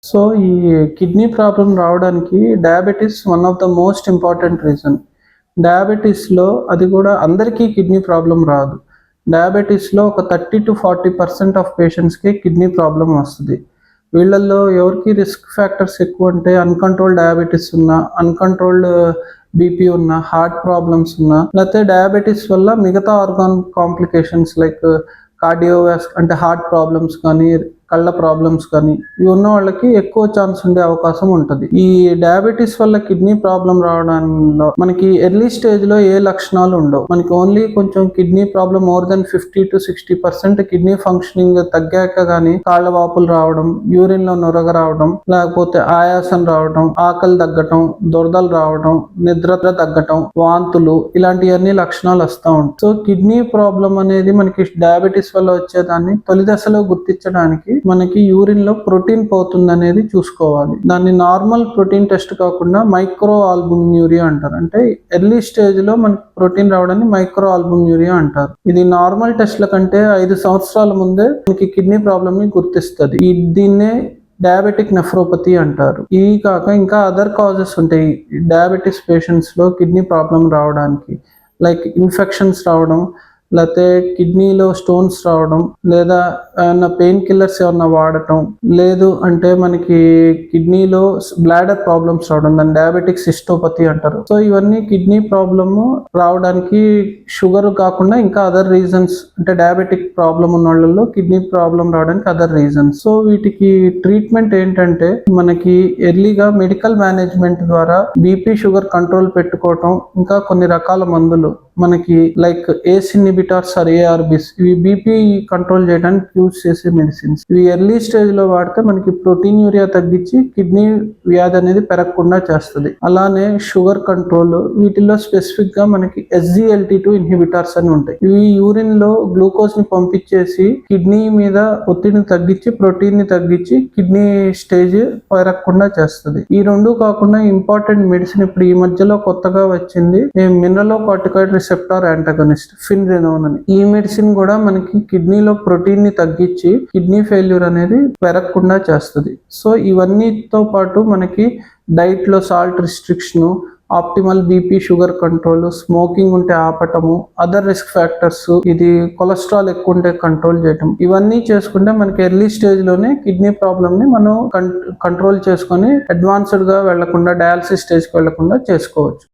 So ఈ kidney problem రావడానికి diabetes one of the most important reason. డయాబెటిస్‌లో అది కూడా అందరికీ కిడ్నీ ప్రాబ్లం రాదు. డయాబెటిస్‌లో ఒక 30-40% ఆఫ్ పేషెంట్స్‌కి కిడ్నీ ప్రాబ్లం వస్తది. వీళ్ళల్లో ఎవరికి రిస్క్ ఫ్యాక్టర్స్ ఎక్కువంటే అన్‌కంట్రోల్డ్ డయాబెటిస్ ఉన్నా, అన్‌కంట్రోల్డ్ బీపీ ఉన్నా, హార్ట్ ప్రాబ్లమ్స్ ఉన్నా, లేతే డయాబెటిస్ వల్ల మిగతా ఆర్గాన్ కాంప్లికేషన్స్ లైక్ అంటే హార్ట్ ప్రాబ్లమ్స్ కానీ, కళ్ళ ప్రాబ్లమ్స్ కానీ ఇవి ఉన్న వాళ్ళకి ఎక్కువ ఛాన్స్ ఉండే అవకాశం ఉంటుంది. ఈ డయాబెటిస్ వల్ల కిడ్నీ ప్రాబ్లం రావడంలో మనకి ఎర్లీ స్టేజ్ లో ఏ లక్షణాలు ఉండవు. మనకి ఓన్లీ కొంచెం kidney problem more than 50-60% kidney functioning తగ్గాక గానీ కాళ్ళ వాపులు రావడం, యూరిన్ లో నొరగ రావడం, లేకపోతే ఆయాసం రావడం, ఆకలి తగ్గటం, దురదలు రావడం, నిద్ర తగ్గటం, వాంతులు ఇలాంటివన్నీ లక్షణాలు వస్తూ ఉంటాయి. సో కిడ్నీ ప్రాబ్లం అనేది మనకి డయాబెటిస్ వల్ల వచ్చేదాన్ని తొలి దశలో గుర్తించడానికి మనకి యూరిన్ లో ప్రోటీన్ పోతుంది అనేది చూసుకోవాలి. దాన్ని నార్మల్ ప్రోటీన్ టెస్ట్ కాకుండా మైక్రో ఆల్బుమిన్యూరియా అంటారు. అంటే ఎర్లీ స్టేజ్ లో మనకి ప్రోటీన్ రావడాన్ని మైక్రో ఆల్బుమిన్యూరియా అంటారు. ఇది నార్మల్ టెస్ట్ల కంటే 5 సంవత్సరాల ముందే మనకి కిడ్నీ ప్రాబ్లమ్ ని గుర్తిస్తుంది. దీన్నే డయాబెటిక్ నెఫ్రోపతి అంటారు. ఇవి కాక ఇంకా అదర్ కాజెస్ ఉంటాయి డయాబెటిస్ పేషెంట్స్ లో కిడ్నీ ప్రాబ్లం రావడానికి. లైక్ ఇన్ఫెక్షన్స్ రావడం, లేకపోతే కిడ్నీలో స్టోన్స్ రావడం, లేదా ఏమన్నా పెయిన్ కిల్లర్స్ ఏమన్నా వాడటం, లేదు అంటే మనకి కిడ్నీలో బ్లాడర్ ప్రాబ్లమ్స్ రావడం, దాన్ని డయాబెటిక్ సిస్టోపతి అంటారు. సో ఇవన్నీ కిడ్నీ ప్రాబ్లమ్ రావడానికి షుగర్ కాకుండా ఇంకా అదర్ రీజన్స్, అంటే డయాబెటిక్ ప్రాబ్లం ఉన్న వాళ్ళలో కిడ్నీ ప్రాబ్లం రావడానికి అదర్ రీజన్స్. సో వీటికి ట్రీట్మెంట్ ఏంటంటే మనకి ఎర్లీగా మెడికల్ మేనేజ్మెంట్ ద్వారా బీపీ షుగర్ కంట్రోల్ పెట్టుకోవటం, ఇంకా కొన్ని రకాల మందులు మనకి లైక్ ఏస్ ఇన్హిబిటార్స్ ఆర్ ఏఆర్బిస్, ఇవి బీపీ కంట్రోల్ చేయడానికి యూజ్ చేసే మెడిసిన్స్. ఇవి ఎర్లీ స్టేజ్ లో వాడితే మనకి ప్రోటీన్ యూరియా తగ్గించి కిడ్నీ వ్యాధి అనేది పెరగకుండా చేస్తుంది. అలానే షుగర్ కంట్రోల్, వీటిల్లో స్పెసిఫిక్ గా మనకి SGLT2 ఇన్హిబిటార్స్ అని ఉంటాయి. ఇవి యూరిన్ లో గ్లూకోజ్ ని పంపించేసి కిడ్నీ మీద ఒత్తిడిని తగ్గించి ప్రోటీన్ ని తగ్గించి కిడ్నీ స్టేజ్ పెరగకుండా చేస్తుంది. ఈ రెండు కాకుండా ఇంపార్టెంట్ మెడిసిన్ ఇప్పుడు ఈ మధ్యలో కొత్తగా వచ్చింది మినరలోకార్టికాయిడ్ రిసెప్టార్ యాంటాగనిస్ట్, ఫిన్రెనోన్ అని. ఈ మెడిసిన్ కూడా మనకి కిడ్నీలో ప్రోటీన్ ని తగ్గించి కిడ్నీ ఫెయిల్యూర్ అనేది పెరగకుండా చేస్తుంది. సో ఇవన్నీతో పాటు మనకి డైట్ లో salt restriction, optimal BP sugar control, smoking ఉంటే ఆపటము, అదర్ రిస్క్ ఫ్యాక్టర్స్, ఇది కొలెస్ట్రాల్ ఎక్కువ ఉంటే కంట్రోల్ చేయటం, ఇవన్నీ చేసుకుంటే మనకి ఎర్లీ స్టేజ్ లోనే కిడ్నీ ప్రాబ్లమ్ ని మనం కంట్రోల్ చేసుకొని అడ్వాన్స్డ్ గా వెళ్లకుండా డయాలసిస్ స్టేజ్ కి వెళ్లకుండా చేసుకోవచ్చు.